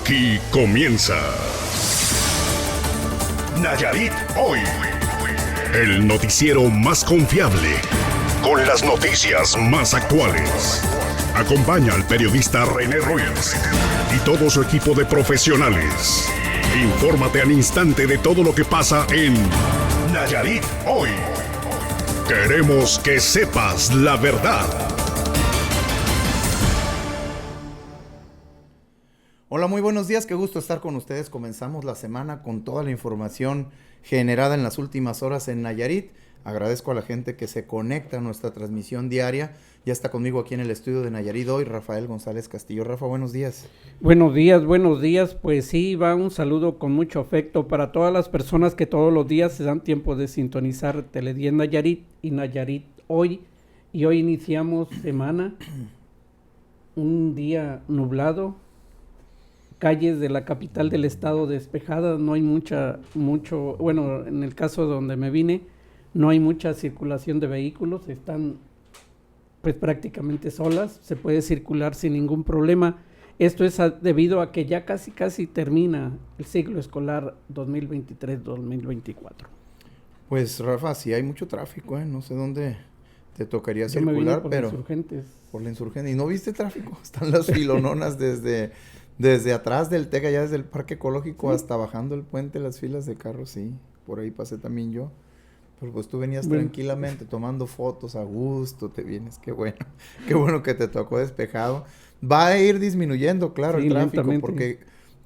Aquí comienza Nayarit Hoy. El noticiero más confiable, con las noticias más actuales. Acompaña al periodista René Ruiz y todo su equipo de profesionales. Infórmate al instante de todo lo que pasa en Nayarit Hoy. Queremos que sepas la verdad. Hola, muy buenos días, qué gusto estar con ustedes. Comenzamos la semana con toda la información generada en las últimas horas en Nayarit. Agradezco a la gente que se conecta a nuestra transmisión diaria. Ya está conmigo aquí en el estudio de Nayarit Hoy, Rafael González Castillo. Rafa, buenos días. Buenos días. Pues sí, va un saludo con mucho afecto para todas las personas que todos los días se dan tiempo de sintonizar Tele10 Nayarit y Nayarit Hoy. Y hoy iniciamos semana, un día nublado, calles de la capital del estado despejadas, no hay bueno, en el caso donde me vine, no hay mucha circulación de vehículos, están pues prácticamente solas, se puede circular sin ningún problema. Esto es debido a que ya casi termina el ciclo escolar 2023-2024. Pues Rafa, sí hay mucho tráfico, no sé dónde te tocaría circular, pero Insurgentes. Por la Insurgente. ¿Y no viste tráfico? Están las filononas desde atrás del TEC, allá desde el Parque Ecológico, ¿sí? Hasta bajando el puente, las filas de carros, sí. Por ahí pasé también yo. Pero pues tú venías tranquilamente tomando fotos a gusto, te vienes, qué bueno que te tocó despejado. Va a ir disminuyendo, claro, sí, el tráfico, lentamente, porque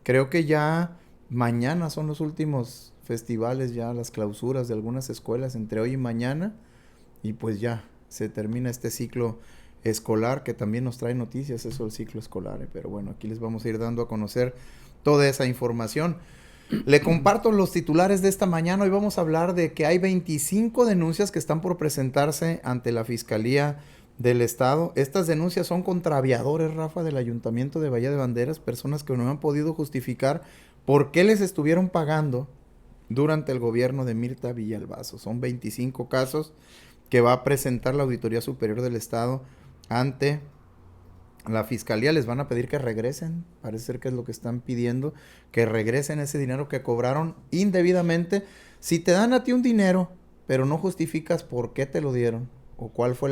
creo que ya mañana son los últimos festivales, ya las clausuras de algunas escuelas entre hoy y mañana, y pues ya se termina este ciclo escolar, que también nos trae noticias, eso del ciclo escolar, pero bueno, aquí les vamos a ir dando a conocer toda esa información. Le comparto los titulares de esta mañana. Hoy vamos a hablar de que hay 25 denuncias que están por presentarse ante la Fiscalía del Estado. Estas denuncias son contra aviadores, Rafa, del Ayuntamiento de Bahía de Banderas, personas que no han podido justificar por qué les estuvieron pagando durante el gobierno de Mirta Villalbazo. Son 25 casos que va a presentar la Auditoría Superior del Estado ante la Fiscalía. Les van a pedir que regresen, parece ser que es lo que están pidiendo, que regresen ese dinero que cobraron indebidamente. Si te dan a ti un dinero, pero no justificas por qué te lo dieron, o cuál fue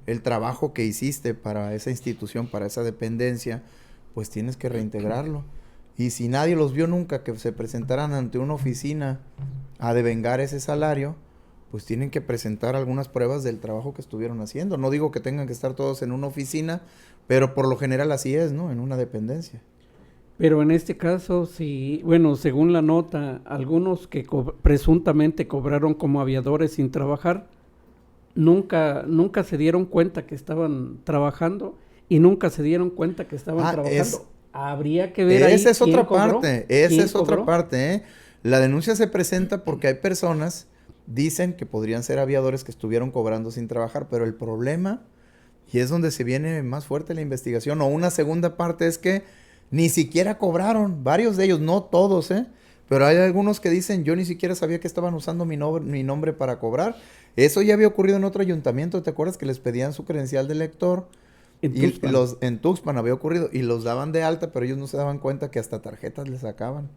el trabajo que hiciste para esa institución, para esa dependencia, pues tienes que reintegrarlo. Y si nadie los vio nunca que se presentaran ante una oficina a devengar ese salario, pues tienen que presentar algunas pruebas del trabajo que estuvieron haciendo. No digo que tengan que estar todos en una oficina, pero por lo general así es, ¿no? En una dependencia. Pero en este caso, sí, bueno, según la nota, algunos que presuntamente cobraron como aviadores sin trabajar, nunca se dieron cuenta que estaban trabajando y nunca se dieron cuenta que estaban trabajando. Habría que ver ahí esa es quién otra cobró, parte, esa es otra parte, ¿eh? La denuncia se presenta porque hay personas, dicen que podrían ser aviadores que estuvieron cobrando sin trabajar, pero el problema, y es donde se viene más fuerte la investigación, o una segunda parte, es que ni siquiera cobraron, varios de ellos, no todos, pero hay algunos que dicen, yo ni siquiera sabía que estaban usando mi nombre para cobrar. Eso ya había ocurrido en otro ayuntamiento, ¿te acuerdas? Que les pedían su credencial de lector. En Tuxpan había ocurrido, y los daban de alta, pero ellos no se daban cuenta que hasta tarjetas les sacaban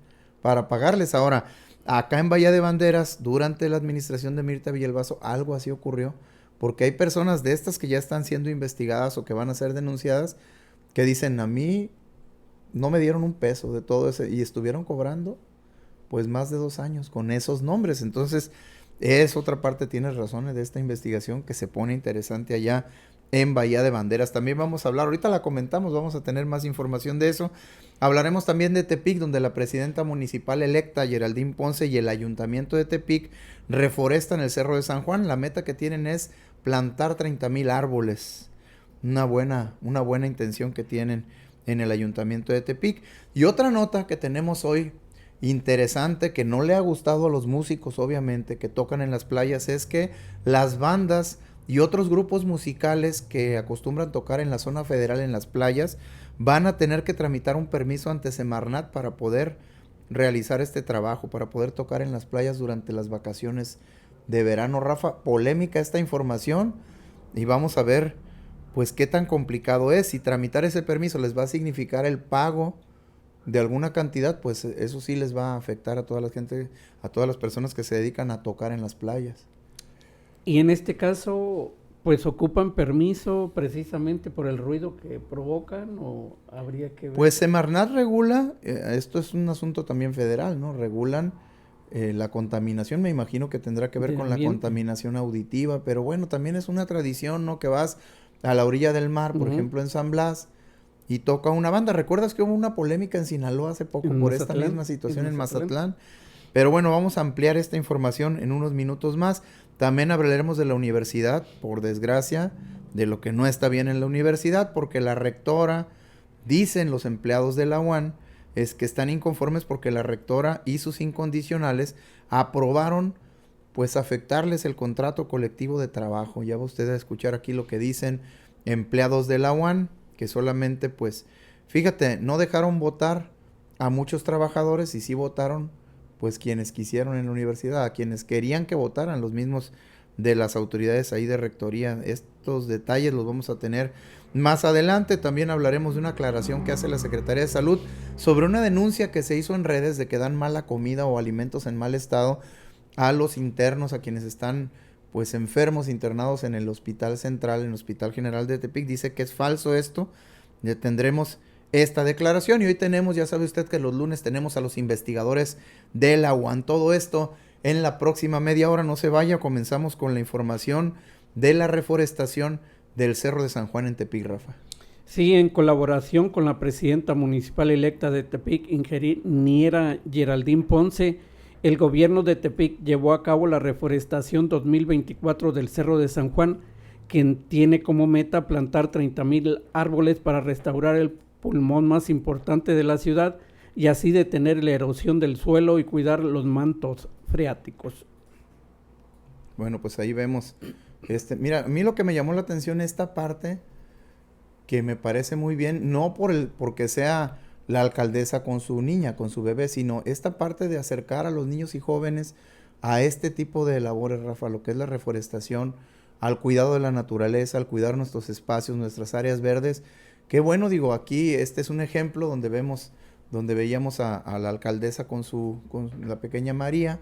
para pagarles. Ahora, acá en Bahía de Banderas, durante la administración de Mirta Villalbazo, algo así ocurrió, porque hay personas de estas que ya están siendo investigadas o que van a ser denunciadas, que dicen, a mí no me dieron un peso de todo ese, y estuvieron cobrando pues más de 2 años con esos nombres. Entonces, es otra parte, tienes razones, de esta investigación que se pone interesante allá en Bahía de Banderas. También vamos a hablar, ahorita la comentamos, vamos a tener más información de eso. Hablaremos también de Tepic, donde la presidenta municipal electa, Geraldine Ponce, y el ayuntamiento de Tepic reforestan el Cerro de San Juan. La meta que tienen es plantar 30,000 árboles. Una buena intención que tienen en el ayuntamiento de Tepic. Y otra nota que tenemos hoy, interesante, que no le ha gustado a los músicos, obviamente, que tocan en las playas, es que las bandas y otros grupos musicales que acostumbran tocar en la zona federal en las playas van a tener que tramitar un permiso ante Semarnat para poder realizar este trabajo, para poder tocar en las playas durante las vacaciones de verano. Rafa, polémica esta información, y vamos a ver pues qué tan complicado es. Si tramitar ese permiso les va a significar el pago de alguna cantidad, pues eso sí les va a afectar a toda la gente, a todas las personas que se dedican a tocar en las playas. Y en este caso, pues ocupan permiso precisamente por el ruido que provocan, o habría que ver. Pues Semarnat regula, esto es un asunto también federal, ¿no? Regulan la contaminación, me imagino que tendrá que ver Del con la ambiente. contaminación auditiva, pero bueno, también es una tradición, ¿no? Que vas a la orilla del mar, por ejemplo en San Blas, y toca una banda. ¿Recuerdas que hubo una polémica en Sinaloa hace poco En por Mazatlán, esta misma situación en en Mazatlán? Mazatlán? Pero bueno, vamos a ampliar esta información en unos minutos más. También hablaremos de la universidad, por desgracia, de lo que no está bien en la universidad, porque la rectora, dicen los empleados de la UAN, es que están inconformes porque la rectora y sus incondicionales aprobaron pues afectarles el contrato colectivo de trabajo. Ya va usted a escuchar aquí lo que dicen empleados de la UAN, que solamente pues, fíjate, no dejaron votar a muchos trabajadores y sí votaron pues quienes quisieron en la universidad, a quienes querían que votaran, los mismos de las autoridades ahí de rectoría. Estos detalles los vamos a tener más adelante. También hablaremos de una aclaración que hace la Secretaría de Salud sobre una denuncia que se hizo en redes de que dan mala comida o alimentos en mal estado a los internos, a quienes están pues enfermos, internados en el Hospital Central, en el Hospital General de Tepic. Dice que es falso esto. Ya tendremos esta declaración y hoy tenemos, ya sabe usted que los lunes tenemos a los investigadores de la UAN. Todo esto en la próxima media hora, no se vaya. Comenzamos con la información de la reforestación del Cerro de San Juan en Tepic, Rafa. Sí, en colaboración con la presidenta municipal electa de Tepic, ingeniera Geraldine Ponce, el gobierno de Tepic llevó a cabo la reforestación 2024 del Cerro de San Juan, que tiene como meta plantar 30,000 árboles para restaurar el pulmón más importante de la ciudad y así detener la erosión del suelo y cuidar los mantos freáticos. Bueno, pues ahí vemos. Mira, a mí lo que me llamó la atención esta parte, que me parece muy bien, no porque sea la alcaldesa con su niña, con su bebé, sino esta parte de acercar a los niños y jóvenes a este tipo de labores, Rafa, lo que es la reforestación, al cuidado de la naturaleza, al cuidar nuestros espacios, nuestras áreas verdes. Qué bueno, digo, aquí este es un ejemplo donde veíamos a la alcaldesa con la pequeña María.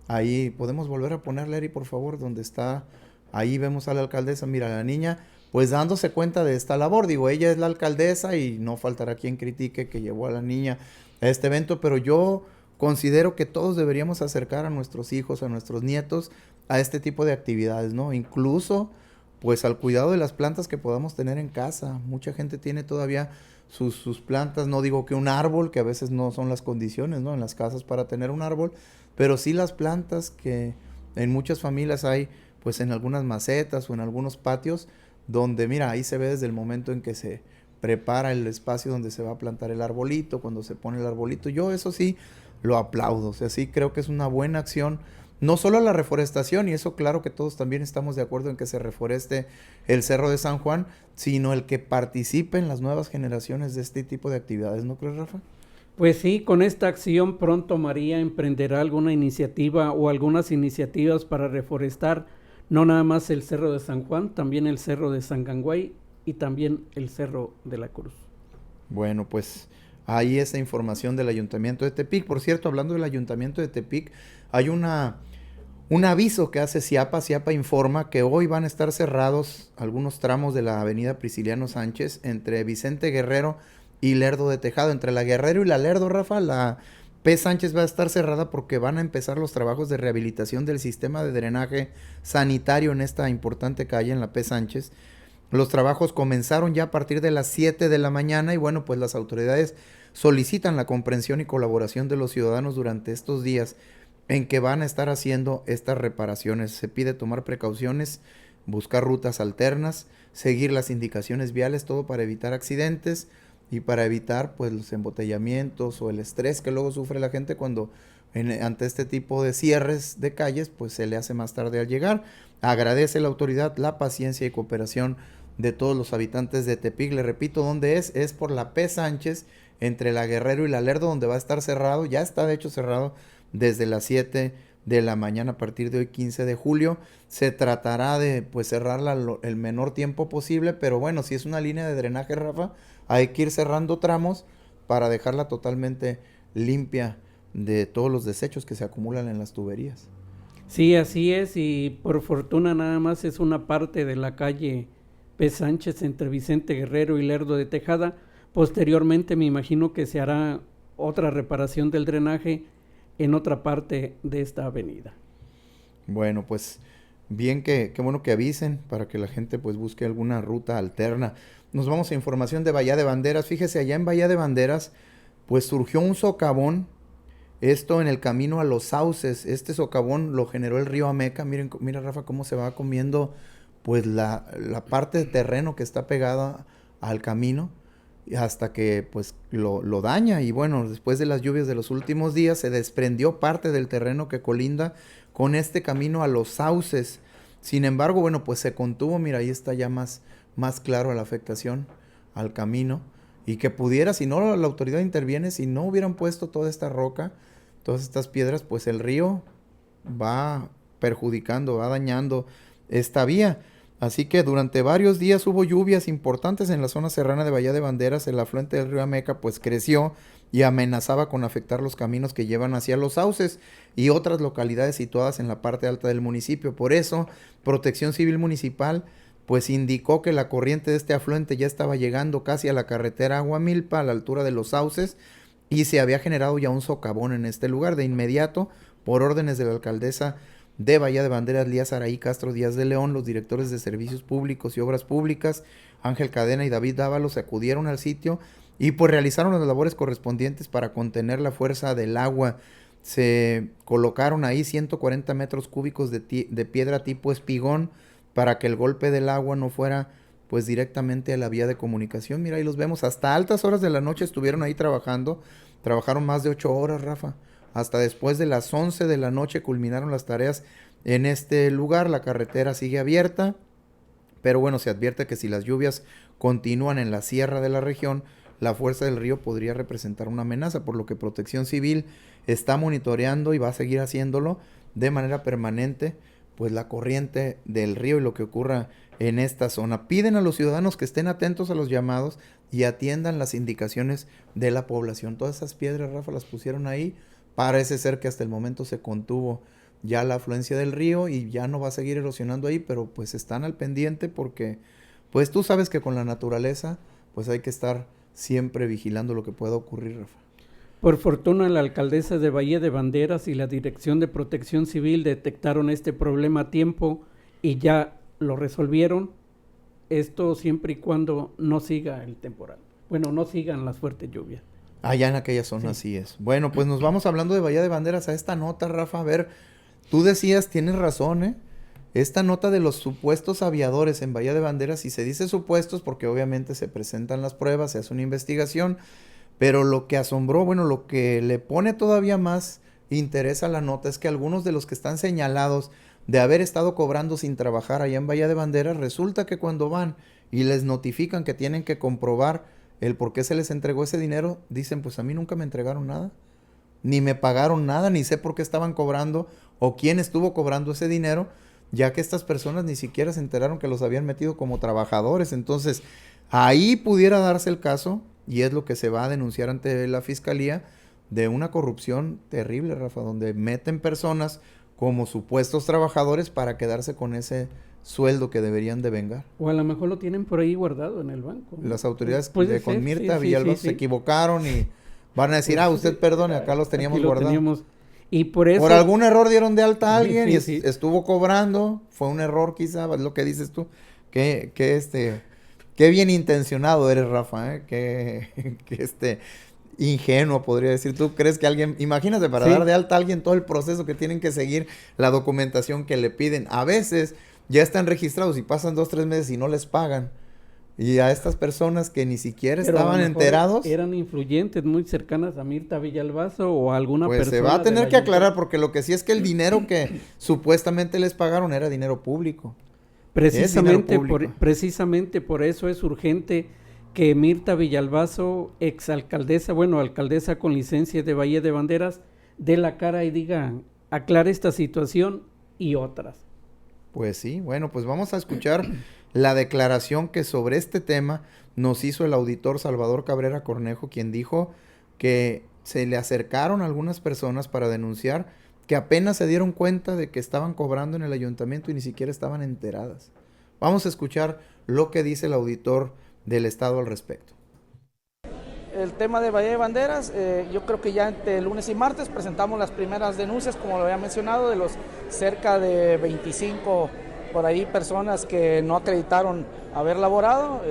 Ahí podemos volver a ponerle, Eri, por favor, donde está. Ahí vemos a la alcaldesa, mira, la niña, pues dándose cuenta de esta labor. Digo, ella es la alcaldesa y no faltará quien critique que llevó a la niña a este evento, pero yo considero que todos deberíamos acercar a nuestros hijos, a nuestros nietos, a este tipo de actividades, ¿no? Incluso, pues al cuidado de las plantas que podamos tener en casa. Mucha gente tiene todavía sus plantas, no digo que un árbol, que a veces no son las condiciones, ¿no? En las casas para tener un árbol, pero sí las plantas que en muchas familias hay, pues en algunas macetas o en algunos patios, donde mira, ahí se ve desde el momento en que se prepara el espacio donde se va a plantar el arbolito, cuando se pone el arbolito. Yo eso sí lo aplaudo, o sea, sí creo que es una buena acción, no solo la reforestación, y eso claro que todos también estamos de acuerdo en que se reforeste el Cerro de San Juan, sino el que participen las nuevas generaciones de este tipo de actividades, ¿no crees, Rafa? Pues sí, con esta acción pronto María emprenderá alguna iniciativa o algunas iniciativas para reforestar no nada más el Cerro de San Juan, también el Cerro de San Gangüey y también el Cerro de la Cruz. Bueno, pues ahí esa información del Ayuntamiento de Tepic. Por cierto, hablando del Ayuntamiento de Tepic, hay un aviso que hace CIAPA. CIAPA informa que hoy van a estar cerrados algunos tramos de la avenida Prisciliano Sánchez entre Vicente Guerrero y Lerdo de Tejado. Entre la Guerrero y la Lerdo, Rafa, la P. Sánchez va a estar cerrada porque van a empezar los trabajos de rehabilitación del sistema de drenaje sanitario en esta importante calle, en la P. Sánchez. Los trabajos comenzaron ya a partir de las 7 de la mañana y bueno, pues las autoridades solicitan la comprensión y colaboración de los ciudadanos durante estos días en que van a estar haciendo estas reparaciones. Se pide tomar precauciones, buscar rutas alternas, seguir las indicaciones viales, todo para evitar accidentes y para evitar pues los embotellamientos o el estrés que luego sufre la gente cuando ante este tipo de cierres de calles pues se le hace más tarde al llegar. Agradece la autoridad la paciencia y cooperación de todos los habitantes de Tepic. Le repito, ¿dónde es? Es por la P. Sánchez, entre la Guerrero y la Lerdo, donde va a estar cerrado. Ya está de hecho cerrado desde las 7 de la mañana a partir de hoy 15 de julio. Se tratará de pues cerrarla el menor tiempo posible, pero bueno, si es una línea de drenaje, Rafa, hay que ir cerrando tramos para dejarla totalmente limpia de todos los desechos que se acumulan en las tuberías. Sí, así es, y por fortuna nada más es una parte de la calle P. Sánchez entre Vicente Guerrero y Lerdo de Tejada. Posteriormente me imagino que se hará otra reparación del drenaje en otra parte de esta avenida. Bueno, pues bien, qué bueno que avisen para que la gente pues busque alguna ruta alterna. Nos vamos a información de Bahía de Banderas. Fíjese, allá en Bahía de Banderas pues surgió un socavón, esto en el camino a Los Sauces. Este socavón lo generó el río Ameca. Mira Rafa cómo se va comiendo pues la parte de terreno que está pegada al camino hasta que pues lo daña. Y bueno, después de las lluvias de los últimos días se desprendió parte del terreno que colinda con este camino a Los Sauces. Sin embargo, bueno, pues se contuvo. Mira, ahí está ya más claro la afectación al camino. Y que pudiera, si no la autoridad interviene, si no hubieran puesto toda esta roca, todas estas piedras, pues el río va perjudicando, va dañando esta vía. Así que durante varios días hubo lluvias importantes en la zona serrana de Bahía de Banderas. El afluente del río Ameca pues creció y amenazaba con afectar los caminos que llevan hacia Los Sauces y otras localidades situadas en la parte alta del municipio. Por eso, Protección Civil Municipal pues indicó que la corriente de este afluente ya estaba llegando casi a la carretera Aguamilpa, a la altura de Los Sauces, y se había generado ya un socavón en este lugar. De inmediato, por órdenes de la alcaldesa de Bahía de Banderas, Lía Saraí Castro Díaz de León, los directores de Servicios Públicos y Obras Públicas, Ángel Cadena y David Dávalos, acudieron al sitio y pues realizaron las labores correspondientes para contener la fuerza del agua. Se colocaron ahí 140 metros cúbicos de piedra tipo espigón para que el golpe del agua no fuera pues directamente a la vía de comunicación. Mira, ahí los vemos, hasta altas horas de la noche estuvieron ahí trabajando, trabajaron más de 8 horas, Rafa. Hasta después de las 11 de la noche culminaron las tareas en este lugar. La carretera sigue abierta, pero bueno, se advierte que si las lluvias continúan en la sierra de la región, la fuerza del río podría representar una amenaza, por lo que Protección Civil está monitoreando y va a seguir haciéndolo de manera permanente, pues la corriente del río y lo que ocurra en esta zona. Piden a los ciudadanos que estén atentos a los llamados y atiendan las indicaciones de la población. Todas esas piedras, Rafa, las pusieron ahí. Parece ser que hasta el momento se contuvo ya la afluencia del río y ya no va a seguir erosionando ahí, pero pues están al pendiente porque pues tú sabes que con la naturaleza pues hay que estar siempre vigilando lo que pueda ocurrir, Rafa. Por fortuna, la alcaldesa de Bahía de Banderas y la Dirección de Protección Civil detectaron este problema a tiempo y ya lo resolvieron. Esto siempre y cuando no siga el temporal. Bueno, no sigan las fuertes lluvias. Allá en aquella zona, sí. Así es. Bueno, pues nos vamos hablando de Bahía de Banderas a esta nota, Rafa. A ver, tú decías, tienes razón, ¿eh? Esta nota de los supuestos aviadores en Bahía de Banderas, y se dice supuestos porque obviamente se presentan las pruebas, se hace una investigación, pero lo que asombró, bueno, lo que le pone todavía más interés a la nota es que algunos de los que están señalados de haber estado cobrando sin trabajar allá en Bahía de Banderas, resulta que cuando van y les notifican que tienen que comprobar el por qué se les entregó ese dinero, dicen, pues a mí nunca me entregaron nada, ni me pagaron nada, ni sé por qué estaban cobrando o quién estuvo cobrando ese dinero, ya que estas personas ni siquiera se enteraron que los habían metido como trabajadores. Entonces, ahí pudiera darse el caso, y es lo que se va a denunciar ante la fiscalía, de una corrupción terrible, Rafa, donde meten personas como supuestos trabajadores para quedarse con ese sueldo que deberían de vengar. O a lo mejor lo tienen por ahí guardado en el banco, ¿no? Las autoridades Con Mirta Villalbazo se equivocaron y van a decir, usted perdone, acá los teníamos guardados. Y por eso... Por algún error dieron de alta a alguien y estuvo cobrando, fue un error quizá, es lo que dices tú, qué bien intencionado eres, Rafa, que ingenuo, podría decir. ¿Tú crees que alguien, imagínate, para dar de alta a alguien todo el proceso que tienen que seguir, la documentación que le piden? A veces ya están registrados y pasan 2-3 meses y no les pagan. Y a estas personas que ni siquiera estaban enterados, eran influyentes, muy cercanas a Mirta Villalbazo o a alguna persona. Pues se va a tener que aclarar, porque lo que sí es que el dinero que supuestamente les pagaron era dinero público. Precisamente por eso es urgente que Mirta Villalbazo, exalcaldesa, alcaldesa con licencia de Bahía de Banderas, dé la cara y diga, aclare esta situación y otras. Pues sí, bueno, pues vamos a escuchar la declaración que sobre este tema nos hizo el auditor Salvador Cabrera Cornejo, quien dijo que se le acercaron algunas personas para denunciar que apenas se dieron cuenta de que estaban cobrando en el ayuntamiento y ni siquiera estaban enteradas. Vamos a escuchar lo que dice el auditor del estado al respecto. El tema de Bahía de Banderas, yo creo que ya entre lunes y martes presentamos las primeras denuncias, como lo había mencionado, de los cerca de 25 por ahí personas que no acreditaron haber laborado.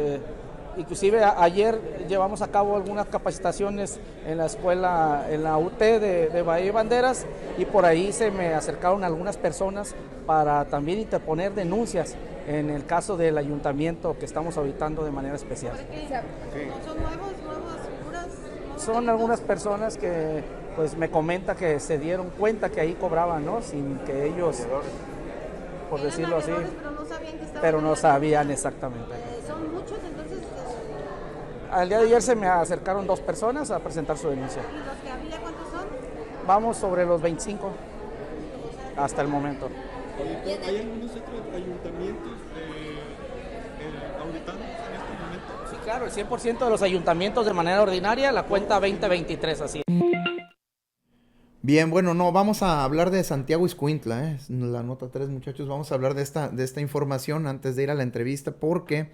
Inclusive ayer llevamos a cabo algunas capacitaciones en la escuela, en la UT de Bahía de Banderas, y por ahí se me acercaron algunas personas para también interponer denuncias en el caso del ayuntamiento que estamos auditando de manera especial. ¿Son nuevas figuras? Son algunas personas que pues me comenta que se dieron cuenta que ahí cobraban, ¿no? Sin que ellos, por decirlo así, pero no sabían exactamente. ¿Son muchos entonces? Al día de ayer se me acercaron 2 personas a presentar su denuncia. ¿Y los que había cuántos son? Vamos sobre los 25 hasta el momento. ¿Hay algunos otros ayuntamientos auditados en este momento? Sí, claro, el 100% de los ayuntamientos de manera ordinaria, la cuenta 2023, así. Bien, bueno, no, vamos a hablar de Santiago Ixcuintla, la nota 3, muchachos. Vamos a hablar de esta información antes de ir a la entrevista, porque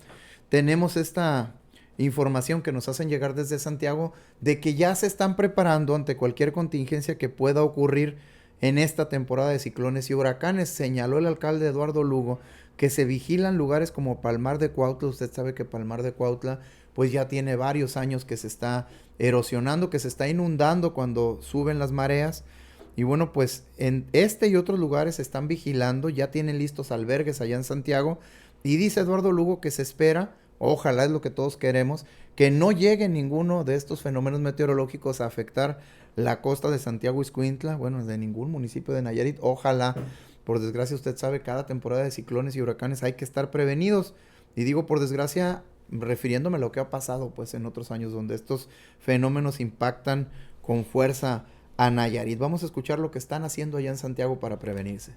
tenemos esta información que nos hacen llegar desde Santiago de que ya se están preparando ante cualquier contingencia que pueda ocurrir en esta temporada de ciclones y huracanes. Señaló el alcalde Eduardo Lugo que se vigilan lugares como Palmar de Cuautla. Usted sabe que Palmar de Cuautla pues ya tiene varios años que se está erosionando, que se está inundando cuando suben las mareas. Y bueno, pues en este y otros lugares se están vigilando, ya tienen listos albergues allá en Santiago. Y dice Eduardo Lugo que se espera, ojalá es lo que todos queremos, que no llegue ninguno de estos fenómenos meteorológicos a afectar la costa de Santiago Ixcuintla, bueno, de ningún municipio de Nayarit. Ojalá, por desgracia usted sabe, cada temporada de ciclones y huracanes hay que estar prevenidos. Y digo por desgracia, refiriéndome a lo que ha pasado pues en otros años donde estos fenómenos impactan con fuerza a Nayarit. Vamos a escuchar lo que están haciendo allá en Santiago para prevenirse.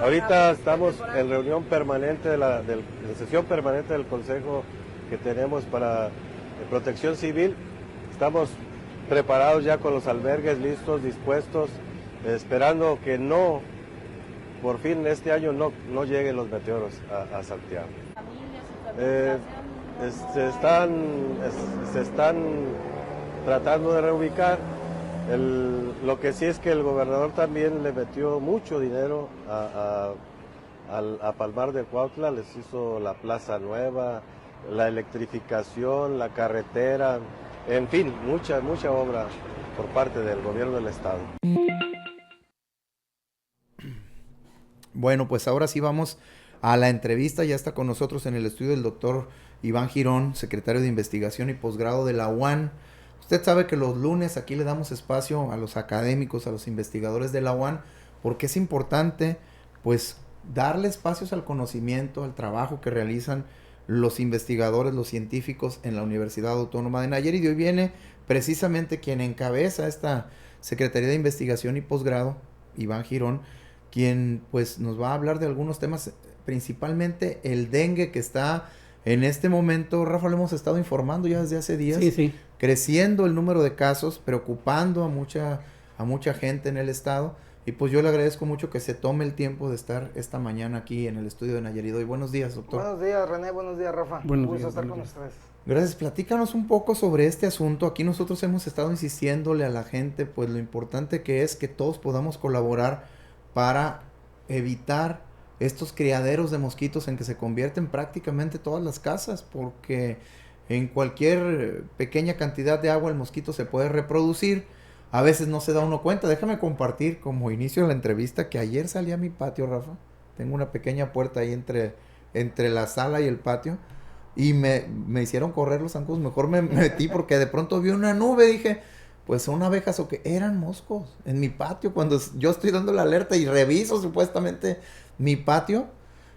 Ahorita estamos en reunión permanente de sesión permanente del Consejo que tenemos para Protección Civil. Estamos preparados ya con los albergues listos, dispuestos, esperando que por fin este año no lleguen los meteoros a Santiago. Se están tratando de reubicar. Lo que sí es que el gobernador también le metió mucho dinero a Palmar de Cuautla, les hizo la plaza nueva, la electrificación, la carretera, en fin, mucha obra por parte del gobierno del estado. Bueno, pues ahora sí vamos a la entrevista. Ya está con nosotros en el estudio el doctor Iván Girón, secretario de Investigación y Posgrado de la UAN. Usted sabe que los lunes aquí le damos espacio a los académicos, a los investigadores de la UAN, porque es importante pues darle espacios al conocimiento, al trabajo que realizan los investigadores, los científicos en la Universidad Autónoma de Nayarit. Y hoy viene precisamente quien encabeza esta Secretaría de Investigación y Posgrado, Iván Girón, quien pues nos va a hablar de algunos temas, principalmente el dengue que está en este momento. Rafa, lo hemos estado informando ya desde hace días. Sí. Creciendo el número de casos, preocupando a mucha gente en el estado. Y pues yo le agradezco mucho que se tome el tiempo de estar esta mañana aquí en el estudio de Nayarit. Y buenos días, doctor. Buenos días, René. Buenos días, Rafa. Buenos Un gusto días, estar buenos con días. ustedes. Gracias. Platícanos un poco sobre este asunto. Aquí nosotros hemos estado insistiéndole a la gente pues lo importante que es que todos podamos colaborar para evitar estos criaderos de mosquitos en que se convierten prácticamente todas las casas, porque en cualquier pequeña cantidad de agua el mosquito se puede reproducir. A veces no se da uno cuenta. Déjame compartir como inicio de la entrevista que ayer salí a mi patio, Rafa. Tengo una pequeña puerta ahí entre la sala y el patio. Y me hicieron correr los zancudos. Mejor me metí porque de pronto vi una nube. Dije, pues son abejas o qué. Eran moscos en mi patio. Cuando yo estoy dando la alerta y reviso supuestamente mi patio.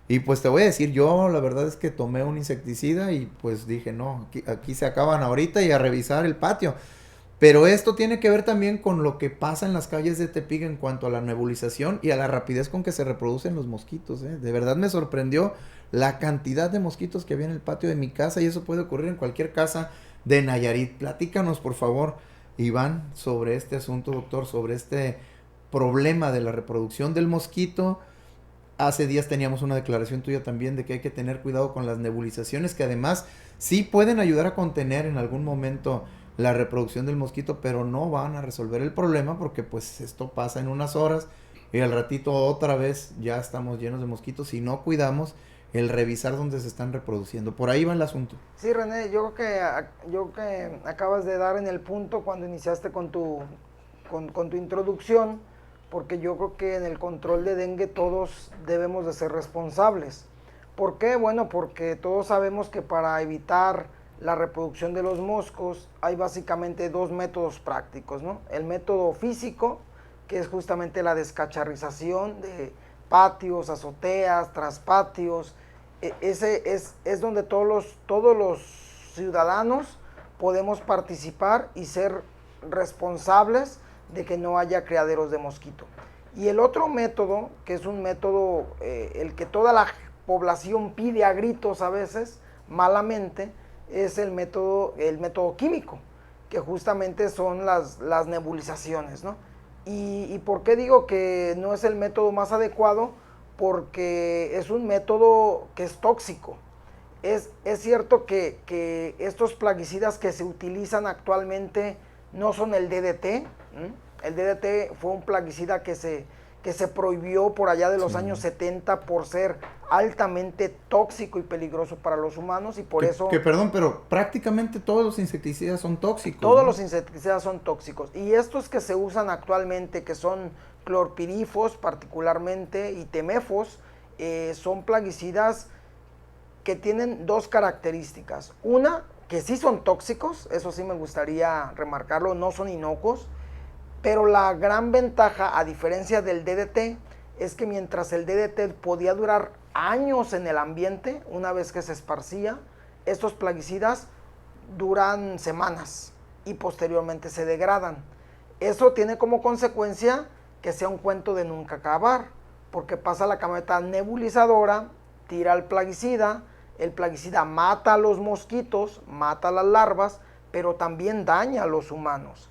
Y pues te voy a decir, yo la verdad es que tomé un insecticida y pues dije, no, aquí se acaban ahorita y a revisar el patio. Pero esto tiene que ver también con lo que pasa en las calles de Tepic en cuanto a la nebulización y a la rapidez con que se reproducen los mosquitos, ¿eh? De verdad me sorprendió la cantidad de mosquitos que había en el patio de mi casa, y eso puede ocurrir en cualquier casa de Nayarit. Platícanos, por favor, Iván, sobre este asunto, doctor, sobre este problema de la reproducción del mosquito. Hace días teníamos una declaración tuya también de que hay que tener cuidado con las nebulizaciones, que además sí pueden ayudar a contener en algún momento la reproducción del mosquito, pero no van a resolver el problema, porque pues esto pasa en unas horas y al ratito otra vez ya estamos llenos de mosquitos y no cuidamos el revisar dónde se están reproduciendo. Por ahí va el asunto. Sí, René, yo creo que acabas de dar en el punto cuando iniciaste con tu introducción, porque yo creo que en el control de dengue todos debemos de ser responsables. ¿Por qué? Bueno, porque todos sabemos que para evitar la reproducción de los moscos hay básicamente dos métodos prácticos, ¿no? El método físico, que es justamente la descacharrización de patios, azoteas, traspatios. Ese es donde todos los ciudadanos podemos participar y ser responsables de que no haya criaderos de mosquito. Y el otro método, que es un método el que toda la población pide a gritos a veces, malamente, es el método químico, que justamente son las nebulizaciones, ¿no? ¿Y por qué digo que no es el método más adecuado? Porque es un método que es tóxico. Es cierto que estos plaguicidas que se utilizan actualmente no son el DDT. El DDT fue un plaguicida que se prohibió por allá de los años 70 por ser altamente tóxico y peligroso para los humanos, y por eso... Perdón, pero prácticamente todos los insecticidas son tóxicos. Todos los insecticidas son tóxicos. Y estos que se usan actualmente, que son clorpirifos particularmente y temefos, son plaguicidas que tienen dos características. Una, que sí son tóxicos, eso sí me gustaría remarcarlo, no son inocuos, pero la gran ventaja, a diferencia del DDT, es que mientras el DDT podía durar años en el ambiente, una vez que se esparcía, estos plaguicidas duran semanas y posteriormente se degradan. Eso tiene como consecuencia que sea un cuento de nunca acabar, porque pasa la camioneta nebulizadora, tira el plaguicida mata a los mosquitos, mata a las larvas, pero también daña a los humanos.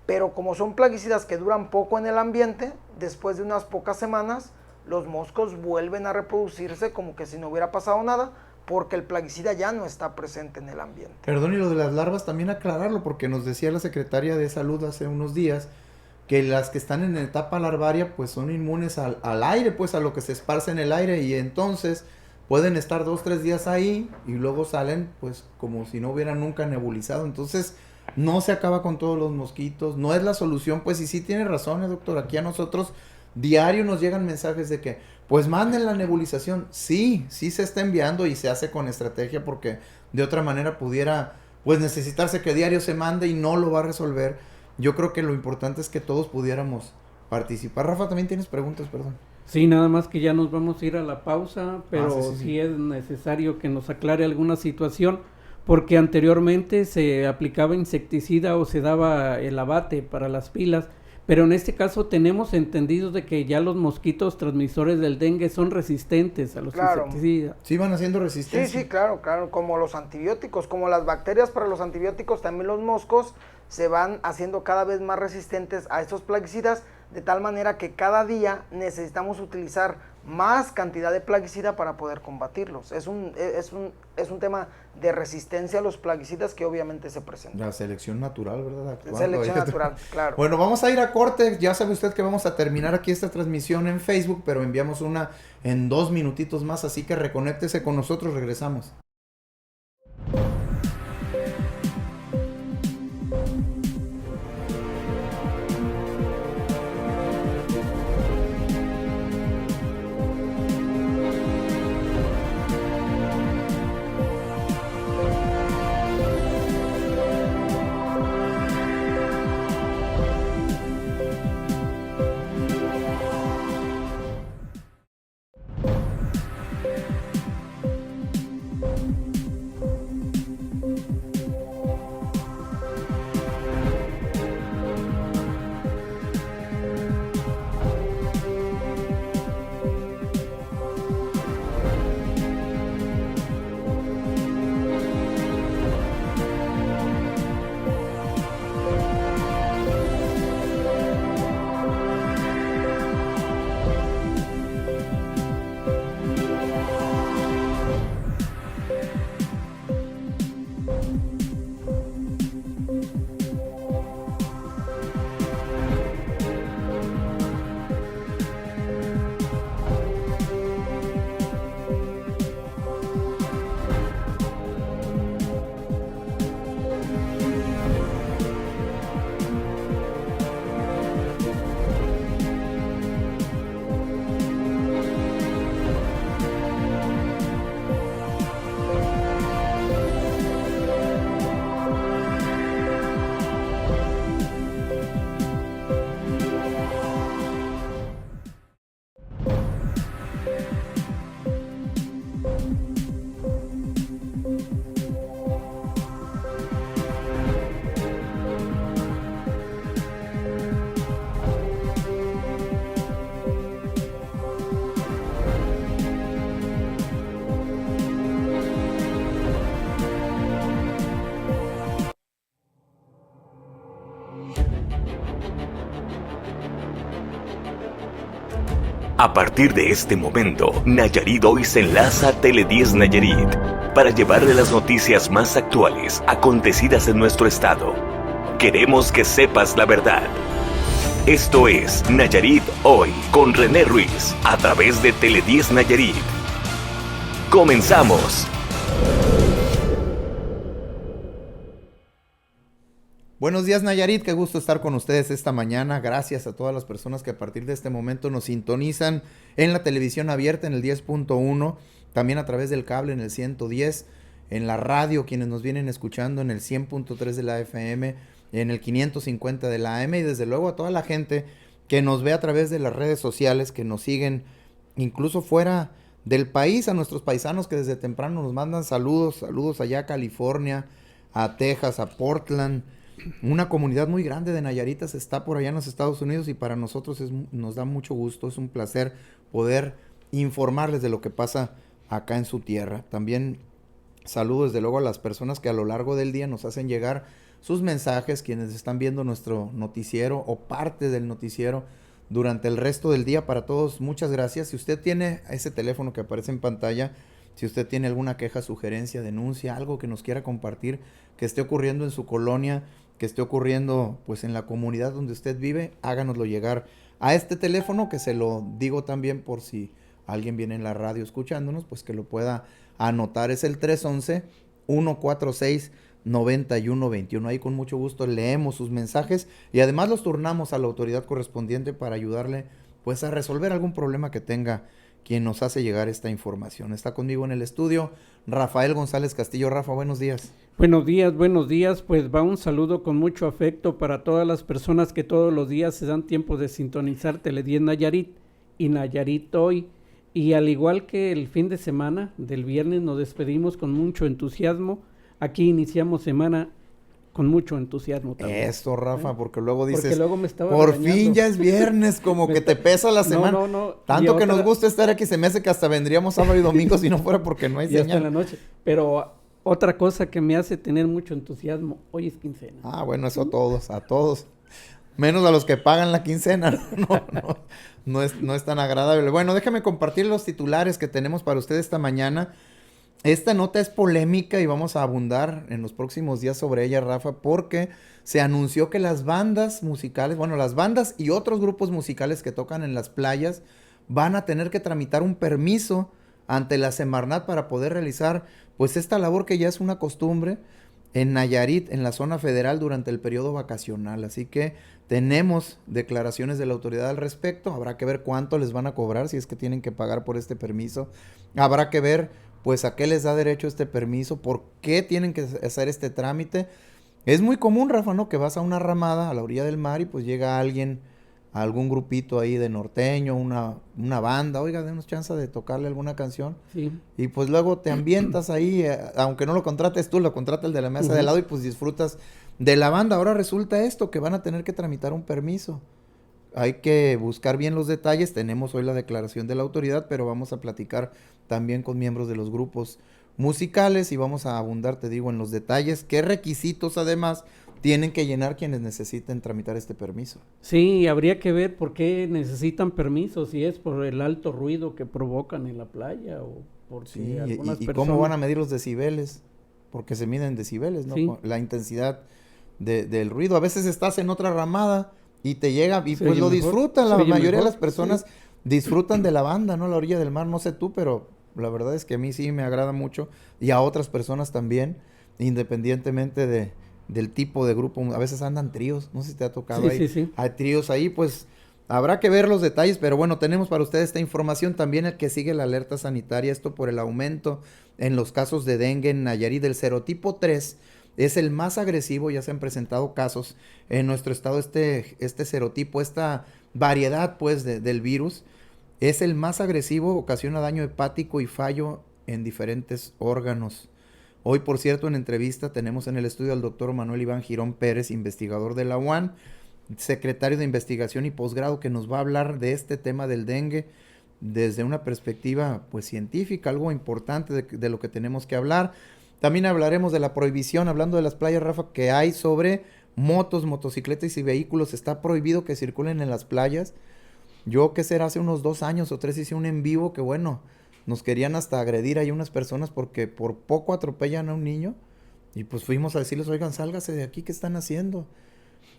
Pero como son plaguicidas que duran poco en el ambiente, después de unas pocas semanas, los moscos vuelven a reproducirse como que si no hubiera pasado nada, porque el plaguicida ya no está presente en el ambiente. Perdón, y lo de las larvas también aclararlo, porque nos decía la secretaria de Salud hace unos días que las que están en etapa larvaria pues son inmunes al aire, pues a lo que se esparce en el aire, y entonces pueden estar 2-3 días ahí y luego salen pues como si no hubieran nunca nebulizado. Entonces no se acaba con todos los mosquitos, no es la solución, pues. Y sí tiene razón, doctor, aquí a nosotros diario nos llegan mensajes de que pues manden la nebulización. Sí se está enviando y se hace con estrategia, porque de otra manera pudiera pues necesitarse que diario se mande y no lo va a resolver. Yo creo que lo importante es que todos pudiéramos participar. Rafa, también tienes preguntas, perdón. Sí, nada más que ya nos vamos a ir a la pausa, pero sí. sí es necesario que nos aclare alguna situación, porque anteriormente se aplicaba insecticida o se daba el abate para las pilas, pero en este caso tenemos entendido de que ya los mosquitos transmisores del dengue son resistentes a los insecticidas. Sí, van haciendo resistencia. Sí, claro, como los antibióticos, como las bacterias para los antibióticos, también los moscos se van haciendo cada vez más resistentes a estos plaguicidas, de tal manera que cada día necesitamos utilizar más cantidad de plaguicida para poder combatirlos. Es un tema de resistencia a los plaguicidas que obviamente se presenta. La selección natural, ¿verdad? Selección natural, claro. Bueno, vamos a ir a corte. Ya sabe usted que vamos a terminar aquí esta transmisión en Facebook, pero enviamos una en 2 minutitos más, así que reconéctese con nosotros, regresamos. A partir de este momento, Nayarit Hoy se enlaza a Tele 10 Nayarit para llevarle las noticias más actuales acontecidas en nuestro estado. Queremos que sepas la verdad. Esto es Nayarit Hoy con René Ruiz a través de Tele 10 Nayarit. ¡Comenzamos! Buenos días, Nayarit, qué gusto estar con ustedes esta mañana. Gracias a todas las personas que a partir de este momento nos sintonizan en la televisión abierta en el 10.1, también a través del cable en el 110, en la radio, quienes nos vienen escuchando en el 100.3 de la FM, en el 550 de la AM, y desde luego a toda la gente que nos ve a través de las redes sociales, que nos siguen incluso fuera del país, a nuestros paisanos que desde temprano nos mandan saludos allá a California, a Texas, a Portland. Una comunidad muy grande de nayaritas está por allá en los Estados Unidos y para nosotros nos da mucho gusto, es un placer poder informarles de lo que pasa acá en su tierra. También saludo desde luego a las personas que a lo largo del día nos hacen llegar sus mensajes, quienes están viendo nuestro noticiero o parte del noticiero durante el resto del día. Para todos, muchas gracias. Si usted tiene ese teléfono que aparece en pantalla, si usted tiene alguna queja, sugerencia, denuncia, algo que nos quiera compartir, que esté ocurriendo en su colonia, que esté ocurriendo pues en la comunidad donde usted vive, háganoslo llegar a este teléfono, que se lo digo también por si alguien viene en la radio escuchándonos, pues que lo pueda anotar. Es el 311-146-9121. Ahí con mucho gusto leemos sus mensajes y además los turnamos a la autoridad correspondiente para ayudarle pues a resolver algún problema que tenga quien nos hace llegar esta información. Está conmigo en el estudio Rafael González Castillo. Rafa, buenos días. Buenos días, pues va un saludo con mucho afecto para todas las personas que todos los días se dan tiempo de sintonizar Tele 10 Nayarit y Nayarit Hoy, y al igual que el fin de semana del viernes nos despedimos con mucho entusiasmo. Aquí iniciamos semana con mucho entusiasmo también. Esto, Rafa, porque luego dices, porque luego me estaba por regañando. fin ya es viernes, como que te pesa la semana. No. Tanto que nos gusta estar aquí, se me hace que hasta vendríamos sábado y domingo si no fuera porque no hay y hasta señal. en la noche. Pero otra cosa que me hace tener mucho entusiasmo, hoy es quincena. Ah, bueno, eso a todos. Menos a los que pagan la quincena. No es tan agradable. Bueno, déjame compartir los titulares que tenemos para ustedes esta mañana. Esta nota es polémica y vamos a abundar en los próximos días sobre ella, Rafa, porque se anunció que las bandas musicales, las bandas y otros grupos musicales que tocan en las playas van a tener que tramitar un permiso ante la Semarnat para poder realizar pues esta labor que ya es una costumbre en Nayarit, en la zona federal, durante el periodo vacacional. Así que tenemos declaraciones de la autoridad al respecto. Habrá que ver cuánto les van a cobrar, si es que tienen que pagar por este permiso. Habrá que ver pues a qué les da derecho este permiso, por qué tienen que hacer este trámite. Es muy común, Rafa, ¿no? Que vas a una ramada a la orilla del mar y pues llega alguien, algún grupito ahí de norteño, una banda, oiga, denos chance de tocarle alguna canción. Sí. Y pues luego te ambientas ahí, aunque no lo contrates tú, lo contrata el de la mesa de lado y pues disfrutas de la banda. Ahora resulta esto, que van a tener que tramitar un permiso. Hay que buscar bien los detalles. Tenemos hoy la declaración de la autoridad, pero vamos a platicar también con miembros de los grupos musicales y vamos a abundar, te digo, en los detalles. ¿Qué requisitos además tienen que llenar quienes necesiten tramitar este permiso? Sí, habría que ver por qué necesitan permiso, si es por el alto ruido que provocan en la playa o porque Sí, algunas y personas... cómo van a medir los decibeles, porque se miden decibeles, ¿no? Sí. La intensidad del ruido. A veces estás en otra ramada y te llega y Se pues oye lo mejor, disfrutan. se La oye mayoría de mejor, las personas disfrutan de la banda, ¿no? A la orilla del mar, no sé tú, pero la verdad es que a mí sí me agrada mucho y a otras personas también, independientemente del tipo de grupo. A veces andan tríos, no sé si te ha tocado ahí. Sí. Hay tríos ahí, pues habrá que ver los detalles, pero bueno, tenemos para ustedes esta información. También el que sigue la alerta sanitaria, esto por el aumento en los casos de dengue en Nayarit. Del serotipo 3 es el más agresivo, ya se han presentado casos en nuestro estado. Este serotipo, esta variedad pues del virus, es el más agresivo, ocasiona daño hepático y fallo en diferentes órganos. Hoy, por cierto, en entrevista tenemos en el estudio al doctor Manuel Iván Girón Pérez, investigador de la UAN, secretario de investigación y posgrado, que nos va a hablar de este tema del dengue desde una perspectiva pues científica, algo importante de lo que tenemos que hablar. También hablaremos de la prohibición, hablando de las playas, Rafa, que hay sobre motos, motocicletas y vehículos. Está prohibido que circulen en las playas. Yo, ¿qué será? Hace unos 2 años o 3 hice un en vivo que, bueno, nos querían hasta agredir ahí unas personas porque por poco atropellan a un niño. Y pues fuimos a decirles, oigan, sálgase de aquí, ¿qué están haciendo?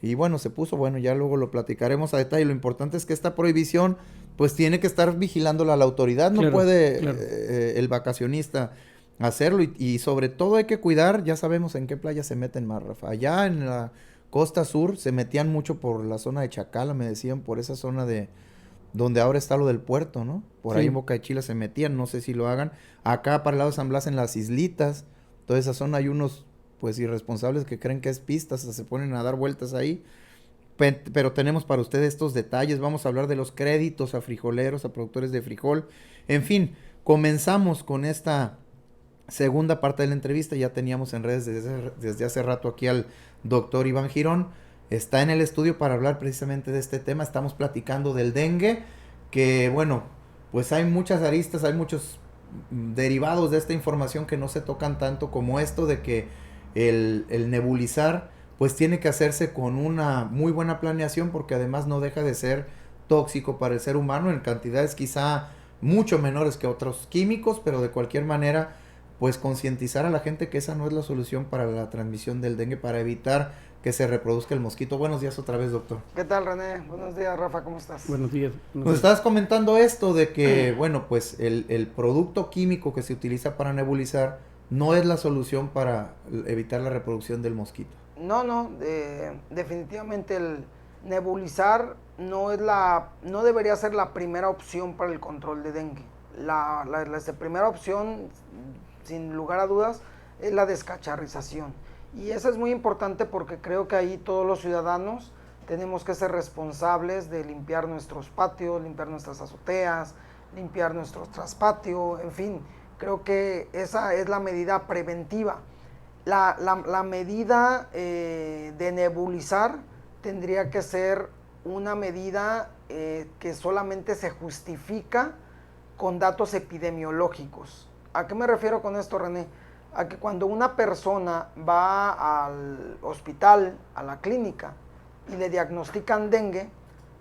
Y bueno, se puso, bueno, ya luego lo platicaremos a detalle. Lo importante es que esta prohibición, pues tiene que estar vigilándola la autoridad. No puede el vacacionista hacerlo. Y sobre todo hay que cuidar, ya sabemos en qué playa se meten más, Rafa. Allá en la costa sur se metían mucho por la zona de Chacala, me decían, por esa zona de donde ahora está lo del puerto, ¿no? Por ahí en Boca de Chila se metían, no sé si lo hagan. Acá para el lado de San Blas, en las islitas, toda esa zona hay unos, pues, irresponsables que creen que es pistas, se ponen a dar vueltas ahí. Pero tenemos para ustedes estos detalles, vamos a hablar de los créditos a frijoleros, a productores de frijol. En fin, comenzamos con esta segunda parte de la entrevista. Ya teníamos en redes desde hace rato aquí al doctor Iván Girón. Está en el estudio para hablar precisamente de este tema. Estamos platicando del dengue, que bueno, pues hay muchas aristas, hay muchos derivados de esta información que no se tocan tanto, como esto de que el nebulizar pues tiene que hacerse con una muy buena planeación, porque además no deja de ser tóxico para el ser humano en cantidades quizá mucho menores que otros químicos, pero de cualquier manera pues concientizar a la gente que esa no es la solución para la transmisión del dengue, para evitar que se reproduzca el mosquito. Buenos días otra vez, doctor. ¿Qué tal, René? Buenos días, Rafa, ¿cómo estás? Buenos días. Nos estabas comentando esto de que, bueno, pues el producto químico que se utiliza para nebulizar no es la solución para evitar la reproducción del mosquito. No, definitivamente el nebulizar no debería ser la primera opción para el control de dengue. La primera opción, sin lugar a dudas, es la descacharrización. Y eso es muy importante porque creo que ahí todos los ciudadanos tenemos que ser responsables de limpiar nuestros patios, limpiar nuestras azoteas, limpiar nuestro traspatio, en fin, creo que esa es la medida preventiva. La medida de nebulizar tendría que ser una medida que solamente se justifica con datos epidemiológicos. ¿A qué me refiero con esto, René? A que cuando una persona va al hospital, a la clínica, y le diagnostican dengue,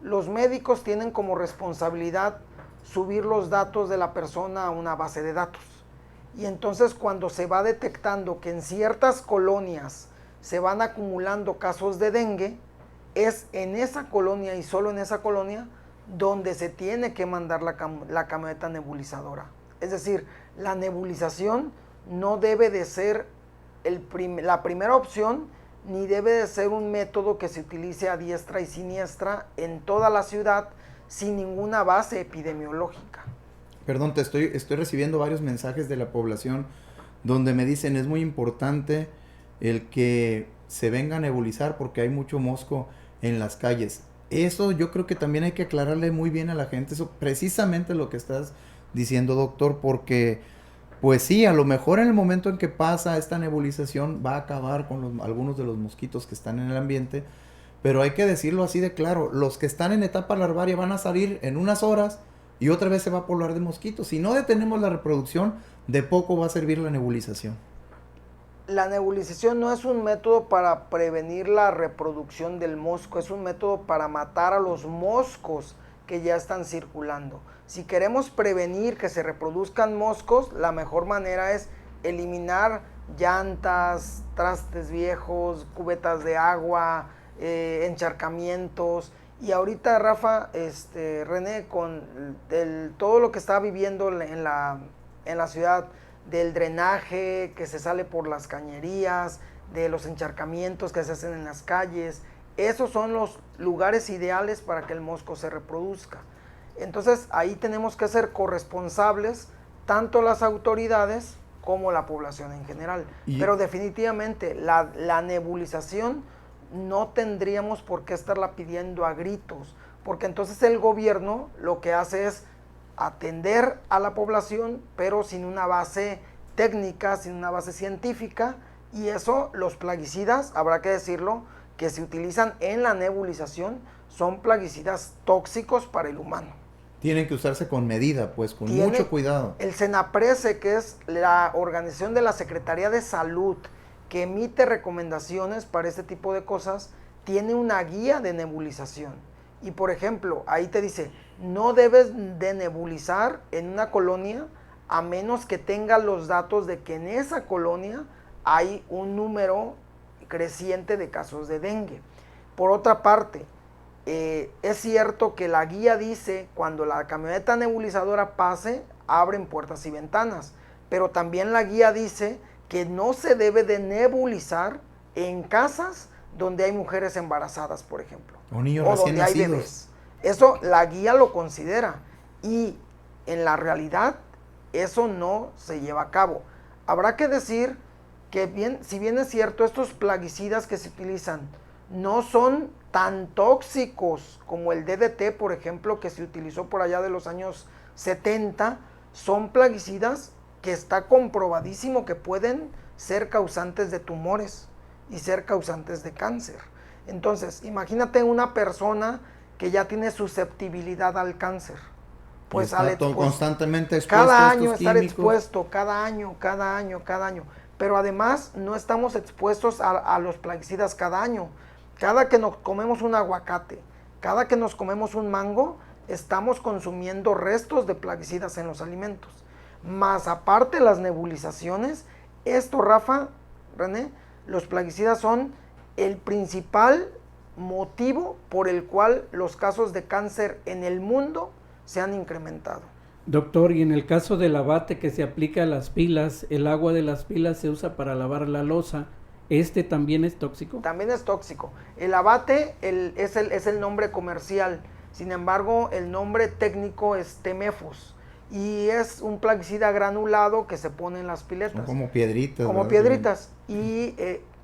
los médicos tienen como responsabilidad subir los datos de la persona a una base de datos. Y entonces cuando se va detectando que en ciertas colonias se van acumulando casos de dengue, es en esa colonia y solo en esa colonia donde se tiene que mandar la camioneta nebulizadora. Es decir, la nebulización no debe de ser la primera opción, ni debe de ser un método que se utilice a diestra y siniestra en toda la ciudad sin ninguna base epidemiológica. Perdón, estoy recibiendo varios mensajes de la población donde me dicen es muy importante el que se venga a nebulizar porque hay mucho mosco en las calles. Eso yo creo que también hay que aclararle muy bien a la gente, eso precisamente lo que estás diciendo, doctor, porque pues sí, a lo mejor en el momento en que pasa esta nebulización va a acabar con algunos de los mosquitos que están en el ambiente, pero hay que decirlo así de claro, los que están en etapa larvaria van a salir en unas horas y otra vez se va a poblar de mosquitos. Si no detenemos la reproducción, de poco va a servir la nebulización. La nebulización no es un método para prevenir la reproducción del mosco, es un método para matar a los moscos que ya están circulando. Si queremos prevenir que se reproduzcan moscos, la mejor manera es eliminar llantas, trastes viejos, cubetas de agua, encharcamientos. Y ahorita, Rafa, René, con todo lo que está viviendo en la ciudad, del drenaje que se sale por las cañerías, de los encharcamientos que se hacen en las calles, esos son los lugares ideales para que el mosco se reproduzca. Entonces ahí tenemos que ser corresponsables, tanto las autoridades como la población en general. Pero definitivamente la nebulización no tendríamos por qué estarla pidiendo a gritos, porque entonces el gobierno lo que hace es atender a la población, pero sin una base técnica, sin una base científica, y eso los plaguicidas, habrá que decirlo, que se utilizan en la nebulización, son plaguicidas tóxicos para el humano. Tienen que usarse con medida, pues, con mucho cuidado. El CENAPRESE, que es la organización de la Secretaría de Salud, que emite recomendaciones para este tipo de cosas, tiene una guía de nebulización. Y por ejemplo, ahí te dice, no debes de nebulizar en una colonia a menos que tengas los datos de que en esa colonia hay un número creciente de casos de dengue. Por otra parte, es cierto que la guía dice cuando la camioneta nebulizadora pase, abren puertas y ventanas, pero también la guía dice que no se debe de nebulizar en casas donde hay mujeres embarazadas, por ejemplo, o niños o recién donde hay nacidos. bebés. Eso la guía lo considera y en la realidad eso no se lleva a cabo. Habrá que decir que si bien es cierto, estos plaguicidas que se utilizan no son tan tóxicos como el DDT, por ejemplo, que se utilizó por allá de los años 70, son plaguicidas que está comprobadísimo que pueden ser causantes de tumores y ser causantes de cáncer. Entonces, imagínate una persona que ya tiene susceptibilidad al cáncer. Pues constantemente expuesto cada a estos año estar químicos. expuesto, cada año. Pero además no estamos expuestos a los plaguicidas cada año. Cada que nos comemos un aguacate, cada que nos comemos un mango, estamos consumiendo restos de plaguicidas en los alimentos. Más aparte las nebulizaciones, esto, Rafa, René, los plaguicidas son el principal motivo por el cual los casos de cáncer en el mundo se han incrementado. Doctor, y en el caso del abate que se aplica a las pilas, el agua de las pilas se usa para lavar la loza, ¿este también es tóxico? También es tóxico. El abate es el nombre comercial, sin embargo el nombre técnico es Temefos y es un plaguicida granulado que se pone en las piletas. Son como piedritas. Como ¿verdad? piedritas. Y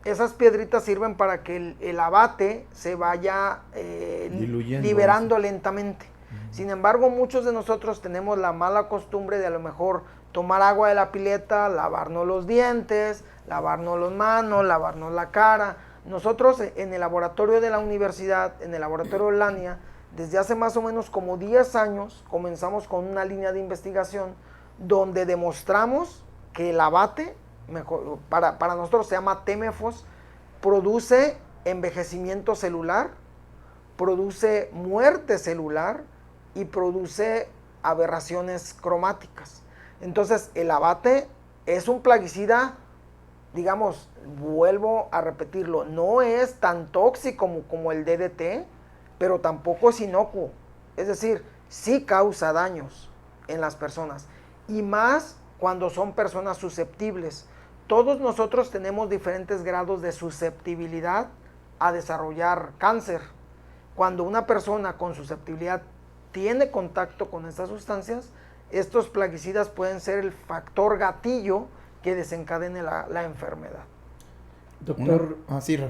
esas piedritas sirven para que el abate se vaya liberando lentamente. Sin embargo, muchos de nosotros tenemos la mala costumbre de a lo mejor tomar agua de la pileta, lavarnos los dientes, lavarnos las manos, lavarnos la cara. Nosotros en el laboratorio de la universidad, en el laboratorio de Lania, desde hace más o menos como 10 años, comenzamos con una línea de investigación donde demostramos que el abate, para nosotros se llama Temefos, produce envejecimiento celular, produce muerte celular y produce aberraciones cromáticas. Entonces el abate es un plaguicida, digamos, vuelvo a repetirlo, no es tan tóxico como el DDT, pero tampoco es inocuo. Es decir, sí causa daños en las personas y más cuando son personas susceptibles. Todos nosotros tenemos diferentes grados de susceptibilidad a desarrollar cáncer. Cuando una persona con susceptibilidad tiene contacto con estas sustancias, estos plaguicidas pueden ser el factor gatillo que desencadene la enfermedad. Doctor,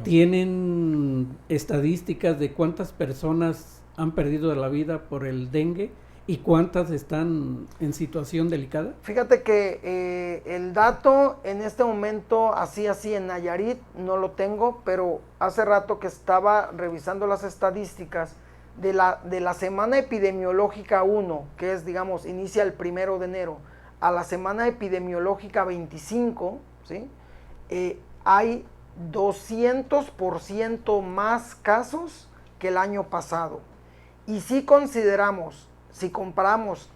¿tienen estadísticas de cuántas personas han perdido la vida por el dengue y cuántas están en situación delicada? Fíjate que el dato en este momento, así en Nayarit, no lo tengo, pero hace rato que estaba revisando las estadísticas de la semana epidemiológica 1, que es, digamos, inicia el 1 de enero, a la semana epidemiológica 25, ¿sí? Hay 200% más casos que el año pasado. Y si consideramos, si comparamos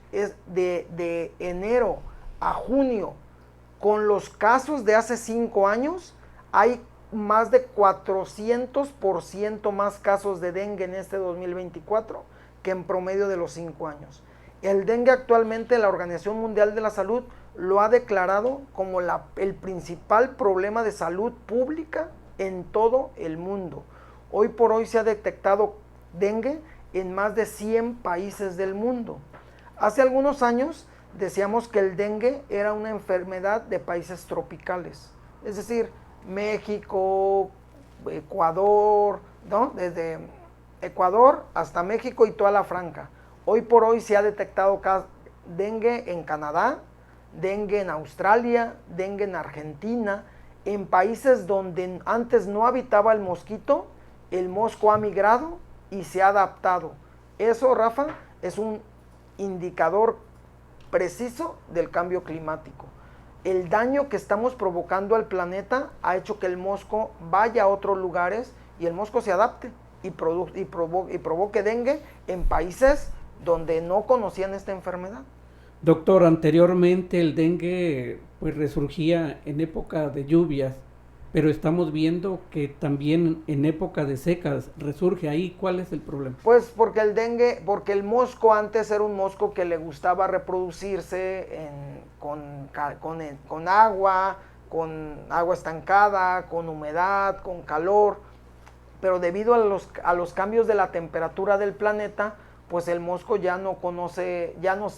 de enero a junio con los casos de hace 5 años, hay más de 400% más casos de dengue en este 2024 que en promedio de los 5 años. El dengue actualmente la Organización Mundial de la Salud lo ha declarado como el principal problema de salud pública en todo el mundo. Hoy por hoy se ha detectado dengue en más de 100 países del mundo. Hace algunos años decíamos que el dengue era una enfermedad de países tropicales, es decir, México, Ecuador, ¿no? Desde Ecuador hasta México y toda la franja. Hoy por hoy se ha detectado dengue en Canadá, dengue en Australia, dengue en Argentina, en países donde antes no habitaba el mosquito, el mosco ha migrado y se ha adaptado. Eso, Rafa, es un indicador preciso del cambio climático. El daño que estamos provocando al planeta ha hecho que el mosco vaya a otros lugares y el mosco se adapte y provoque dengue en países donde no conocían esta enfermedad. Doctor, anteriormente el dengue pues resurgía en época de lluvias, pero estamos viendo que también en época de secas resurge ahí. ¿Cuál es el problema? Pues porque el mosco antes era un mosco que le gustaba reproducirse con agua estancada, con humedad, con calor, pero debido a los cambios de la temperatura del planeta, pues el mosco ya no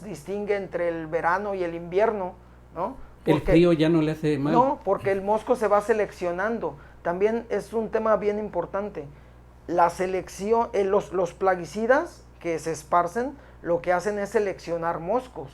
distingue entre el verano y el invierno, ¿no? El frío ya no le hace mal. No, porque el mosco se va seleccionando. También es un tema bien importante. La selección, los plaguicidas que se esparcen, lo que hacen es seleccionar moscos.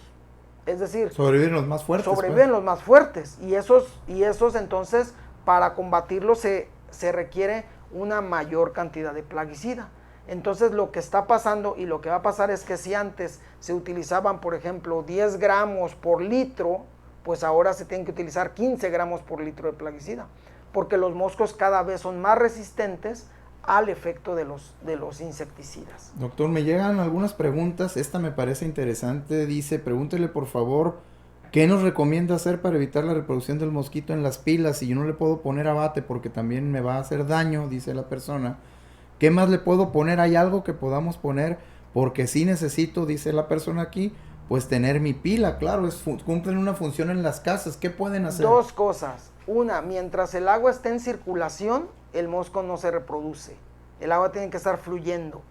Es decir, sobreviven los más fuertes. Sobreviven los más fuertes. Y esos entonces, para combatirlos se requiere una mayor cantidad de plaguicida. Entonces lo que está pasando y lo que va a pasar es que si antes se utilizaban, por ejemplo, 10 gramos por litro, pues ahora se tienen que utilizar 15 gramos por litro de plaguicida, porque los moscos cada vez son más resistentes al efecto de los insecticidas. Doctor, me llegan algunas preguntas, esta me parece interesante, dice, pregúntele por favor, ¿qué nos recomienda hacer para evitar la reproducción del mosquito en las pilas? Si yo no le puedo poner abate porque también me va a hacer daño, dice la persona, ¿qué más le puedo poner? ¿Hay algo que podamos poner? Porque sí necesito, dice la persona aquí, pues tener mi pila, claro, cumplen una función en las casas. ¿Qué pueden hacer? Dos cosas. Una, mientras el agua esté en circulación, el mosco no se reproduce. El agua tiene que estar fluyendo.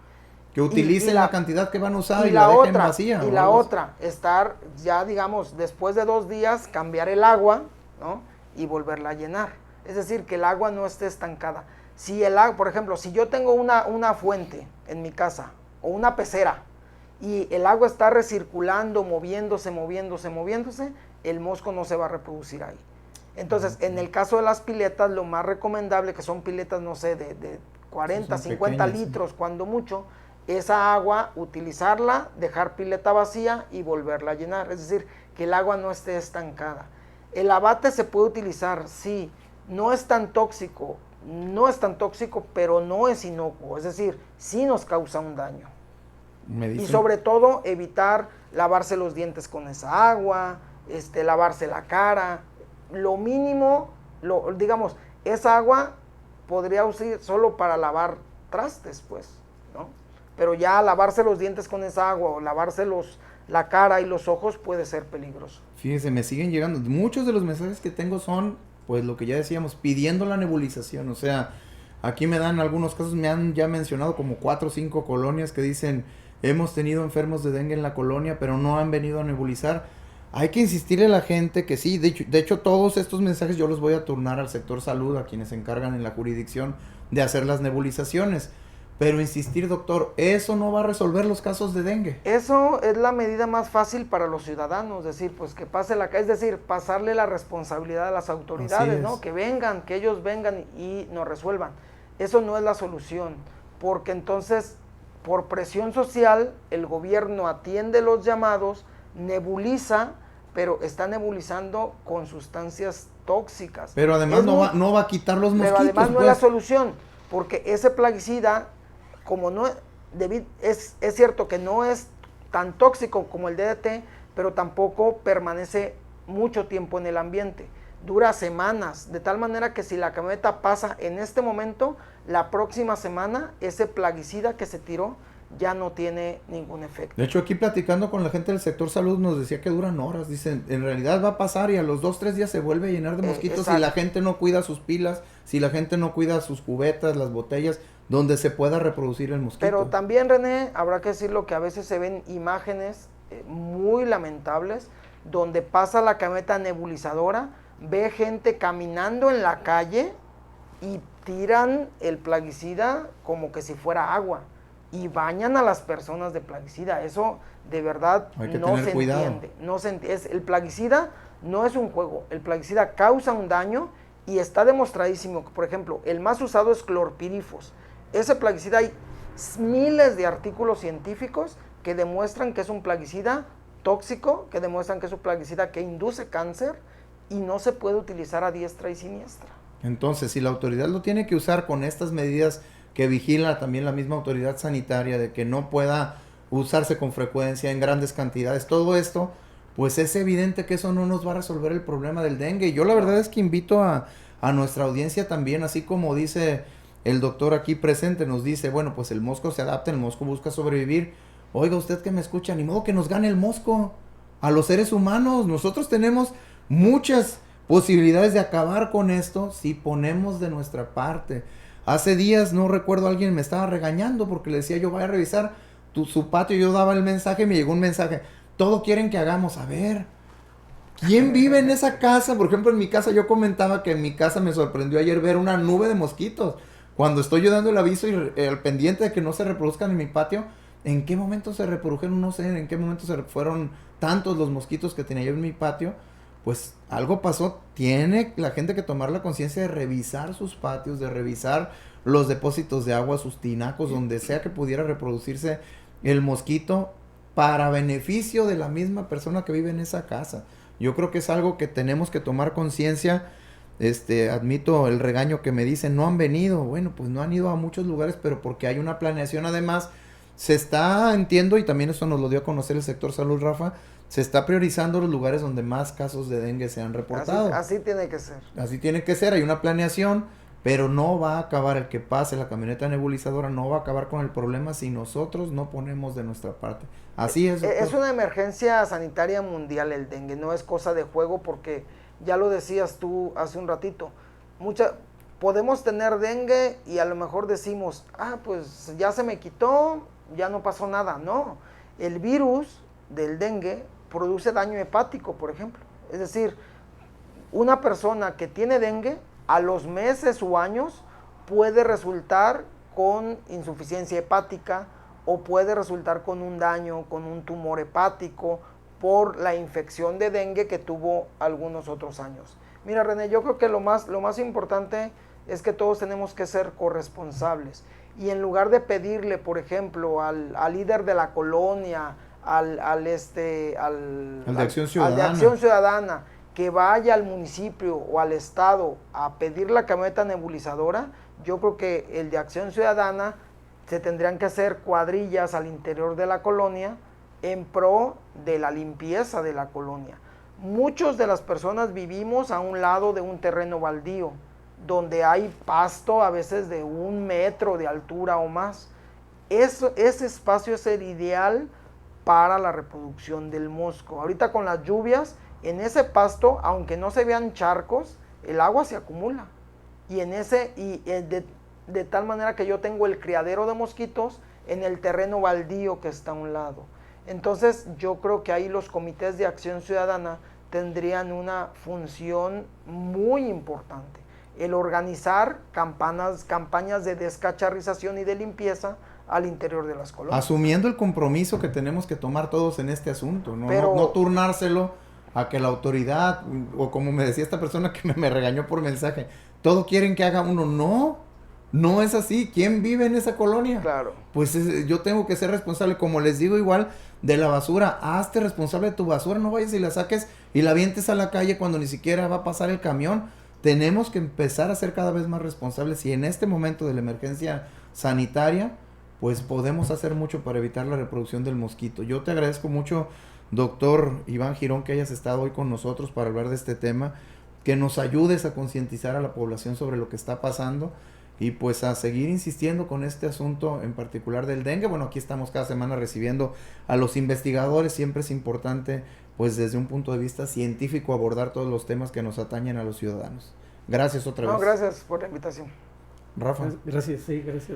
Que utilicen la cantidad que van a usar y la dejen otra, vacía. Y la otra, estar ya, digamos, después de 2 días, cambiar el agua, ¿no? Y volverla a llenar. Es decir, que el agua no esté estancada. Si el agua, por ejemplo, si yo tengo una fuente en mi casa, o una pecera, y el agua está recirculando, moviéndose, el mosco no se va a reproducir ahí. Entonces, en el caso de las piletas, lo más recomendable, que son piletas, no sé, de 40, 50 pequeñas, litros, cuando mucho, esa agua, utilizarla, dejar pileta vacía y volverla a llenar. Es decir, que el agua no esté estancada. El abate se puede utilizar, sí, no es tan tóxico, pero no es inocuo. Es decir, sí nos causa un daño. Y sobre todo evitar lavarse los dientes con esa agua, lavarse la cara. Lo mínimo, digamos, esa agua podría usar solo para lavar trastes, pues, ¿no? Pero ya lavarse los dientes con esa agua o lavarse la cara y los ojos puede ser peligroso. Fíjese, me siguen llegando. Muchos de los mensajes que tengo son, pues lo que ya decíamos, pidiendo la nebulización. O sea, aquí me dan algunos casos, me han ya mencionado como 4 o 5 colonias que dicen, hemos tenido enfermos de dengue en la colonia, pero no han venido a nebulizar. Hay que insistirle a la gente que sí, de hecho todos estos mensajes yo los voy a turnar al sector salud, a quienes se encargan en la jurisdicción de hacer las nebulizaciones. Pero insistir, doctor, eso no va a resolver los casos de dengue. Eso es la medida más fácil para los ciudadanos, decir, pues que pase es decir, pasarle la responsabilidad a las autoridades, ¿no? Que ellos vengan y nos resuelvan. Eso no es la solución, porque entonces, por presión social, el gobierno atiende los llamados, nebuliza, pero está nebulizando con sustancias tóxicas. Pero además no va a quitar los mosquitos. Pero además no es la solución, porque ese plaguicida, como no es cierto que no es tan tóxico como el DDT, pero tampoco permanece mucho tiempo en el ambiente. Dura semanas, de tal manera que si la camioneta pasa en este momento, la próxima semana ese plaguicida que se tiró ya no tiene ningún efecto. De hecho, aquí platicando con la gente del sector salud nos decía que duran horas. Dicen, en realidad va a pasar y a los 2-3 días se vuelve a llenar de mosquitos si la gente no cuida sus pilas, si la gente no cuida sus cubetas, las botellas, donde se pueda reproducir el mosquito. Pero también, René, habrá que decirlo que a veces se ven imágenes muy lamentables donde pasa la camioneta nebulizadora, ve gente caminando en la calle y tiran el plaguicida como que si fuera agua y bañan a las personas de plaguicida. Eso de verdad no se entiende. El plaguicida no es un juego, el plaguicida causa un daño y está demostradísimo que, por ejemplo, el más usado es clorpirifos. Ese plaguicida hay miles de artículos científicos que demuestran que es un plaguicida tóxico, que demuestran que es un plaguicida que induce cáncer y no se puede utilizar a diestra y siniestra. Entonces, si la autoridad lo tiene que usar con estas medidas que vigila también la misma autoridad sanitaria, de que no pueda usarse con frecuencia, en grandes cantidades, todo esto, pues es evidente que eso no nos va a resolver el problema del dengue. Yo la verdad es que invito a nuestra audiencia también, así como dice el doctor aquí presente, nos dice, bueno, pues el mosco se adapta, el mosco busca sobrevivir. Oiga, usted que me escucha, ni modo que nos gane el mosco a los seres humanos. Nosotros tenemos muchas posibilidades de acabar con esto si ponemos de nuestra parte. Hace días, no recuerdo, alguien me estaba regañando porque le decía yo, vaya a revisar su patio. Yo daba el mensaje, me llegó un mensaje, todo quieren que hagamos. A ver, ¿quién vive en esa casa? Por ejemplo, en mi casa, yo comentaba que en mi casa me sorprendió ayer ver una nube de mosquitos. Cuando estoy yo dando el aviso y el pendiente de que no se reproduzcan en mi patio, ¿en qué momento se reprodujeron? No sé, ¿en qué momento se fueron tantos los mosquitos que tenía yo en mi patio? Pues algo pasó. Tiene la gente que tomar la conciencia de revisar sus patios, de revisar los depósitos de agua, sus tinacos, donde sea que pudiera reproducirse el mosquito, para beneficio de la misma persona que vive en esa casa. Yo creo que es algo que tenemos que tomar conciencia. Admito el regaño que me dicen, no han venido. Bueno, pues no han ido a muchos lugares, pero porque hay una planeación. Además, se está, entiendo, y también eso nos lo dio a conocer el sector salud, Rafa, se está priorizando los lugares donde más casos de dengue se han reportado. Así tiene que ser. Así tiene que ser, hay una planeación, pero no va a acabar el que pase la camioneta nebulizadora, no va a acabar con el problema si nosotros no ponemos de nuestra parte. Así es. Es una emergencia sanitaria mundial el dengue, no es cosa de juego, porque ya lo decías tú hace un ratito, podemos tener dengue y a lo mejor decimos, pues ya se me quitó, ya no pasó nada. No, el virus del dengue produce daño hepático, por ejemplo. Es decir, una persona que tiene dengue a los meses o años puede resultar con insuficiencia hepática o puede resultar con un daño, con un tumor hepático por la infección de dengue que tuvo algunos otros años. Mira, René, yo creo que lo más importante es que todos tenemos que ser corresponsables, y en lugar de pedirle, por ejemplo, al líder de la colonia, al de Acción Ciudadana, que vaya al municipio o al estado a pedir la camioneta nebulizadora, yo creo que el de Acción Ciudadana se tendrían que hacer cuadrillas al interior de la colonia en pro de la limpieza de la colonia. Muchos de las personas vivimos a un lado de un terreno baldío, donde hay pasto a veces de 1 metro de altura o más. Ese espacio es el ideal para la reproducción del mosco. Ahorita con las lluvias, en ese pasto, aunque no se vean charcos, el agua se acumula. De tal manera que yo tengo el criadero de mosquitos en el terreno baldío que está a un lado. Entonces yo creo que ahí los comités de acción ciudadana tendrían una función muy importante. El organizar campañas de descacharrización y de limpieza al interior de las colonias. Asumiendo el compromiso que tenemos que tomar todos en este asunto, no turnárselo a que la autoridad, o como me decía esta persona que me regañó por mensaje, todo quieren que haga uno. No es así. ¿Quién vive en esa colonia? Claro. Pues yo tengo que ser responsable, como les digo, igual de la basura. Hazte responsable de tu basura, no vayas y la saques y la avientes a la calle cuando ni siquiera va a pasar el camión. Tenemos que empezar a ser cada vez más responsables, y en este momento de la emergencia sanitaria, pues podemos hacer mucho para evitar la reproducción del mosquito. Yo te agradezco mucho, doctor Iván Girón, que hayas estado hoy con nosotros para hablar de este tema, que nos ayudes a concientizar a la población sobre lo que está pasando, y pues a seguir insistiendo con este asunto en particular del dengue. Bueno, aquí estamos cada semana recibiendo a los investigadores. Siempre es importante, pues desde un punto de vista científico, abordar todos los temas que nos atañen a los ciudadanos. Gracias otra vez. Gracias por la invitación. Rafa. Gracias,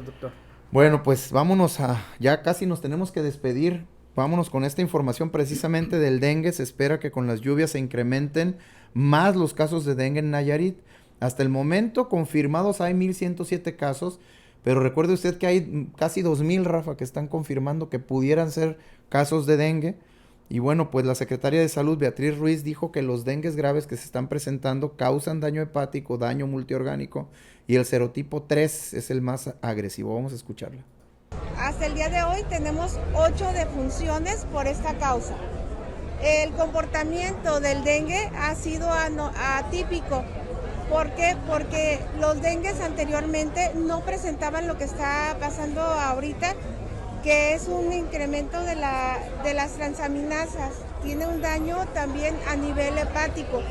doctor. Bueno, pues vámonos ya casi nos tenemos que despedir. Vámonos con esta información precisamente del dengue. Se espera que con las lluvias se incrementen más los casos de dengue en Nayarit. Hasta el momento confirmados hay 1,107 casos, pero recuerde usted que hay casi 2,000, Rafa, que están confirmando que pudieran ser casos de dengue. Y bueno, pues la secretaria de Salud, Beatriz Ruiz, dijo que los dengues graves que se están presentando causan daño hepático, daño multiorgánico, y el serotipo 3 es el más agresivo. Vamos a escucharla. Hasta el día de hoy tenemos 8 defunciones por esta causa. El comportamiento del dengue ha sido atípico. ¿Por qué? Porque los dengues anteriormente no presentaban lo que está pasando ahorita, que es un incremento de las transaminasas. Tiene un daño también a nivel hepático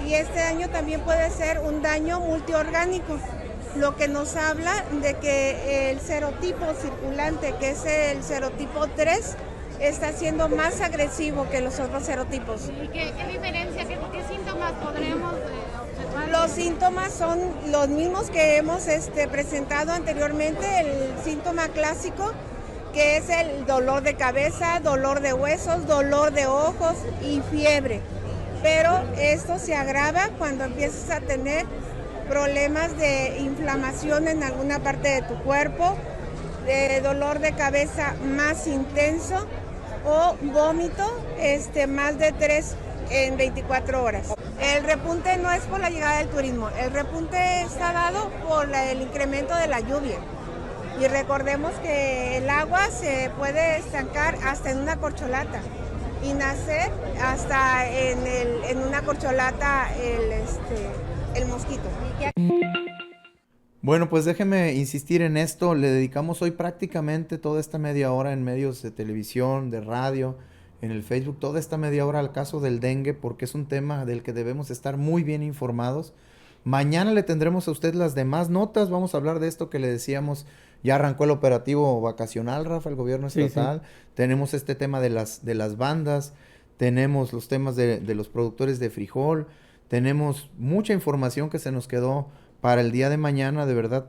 y este daño también puede ser un daño multiorgánico, lo que nos habla de que el serotipo circulante, que es el serotipo 3, está siendo más agresivo que los otros serotipos. ¿Y qué diferencia, qué síntomas podremos observar? Los síntomas son los mismos que hemos presentado anteriormente, el síntoma clásico, que es el dolor de cabeza, dolor de huesos, dolor de ojos y fiebre. Pero esto se agrava cuando empiezas a tener problemas de inflamación en alguna parte de tu cuerpo, de dolor de cabeza más intenso o vómito más de 3 en 24 horas. El repunte no es por la llegada del turismo, el repunte está dado por el incremento de la lluvia. Y recordemos que el agua se puede estancar hasta en una corcholata y nacer hasta en una corcholata el mosquito. Bueno, pues déjeme insistir en esto. Le dedicamos hoy prácticamente toda esta media hora en medios de televisión, de radio, en el Facebook, toda esta media hora al caso del dengue, porque es un tema del que debemos estar muy bien informados. Mañana le tendremos a usted las demás notas. Vamos a hablar de esto que le decíamos. Ya arrancó el operativo vacacional, Rafa, el gobierno estatal. Sí. Tenemos este tema de las bandas. Tenemos los temas de los productores de frijol. Tenemos mucha información que se nos quedó para el día de mañana, de verdad.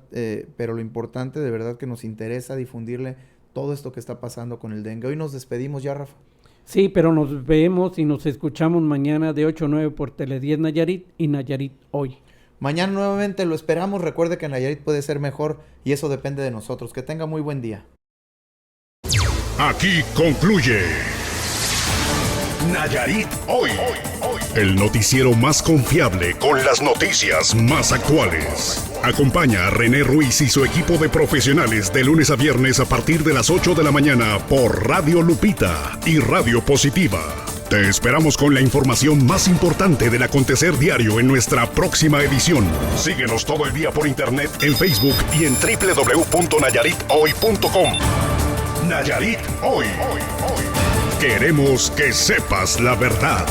Pero lo importante, de verdad, que nos interesa difundirle todo esto que está pasando con el dengue. Hoy nos despedimos ya, Rafa. Sí, pero nos vemos y nos escuchamos mañana de 8 a 9 por Tele10 Nayarit y Nayarit Hoy. Mañana nuevamente lo esperamos. Recuerde que Nayarit puede ser mejor y eso depende de nosotros. Que tenga muy buen día. Aquí concluye Nayarit Hoy. El noticiero más confiable con las noticias más actuales. Acompaña a René Ruiz y su equipo de profesionales de lunes a viernes a partir de las 8 de la mañana por Radio Lupita y Radio Positiva. Te esperamos con la información más importante del acontecer diario en nuestra próxima edición. Síguenos todo el día por internet en Facebook y en www.nayaritohoy.com. Nayarit Hoy. Queremos que sepas la verdad.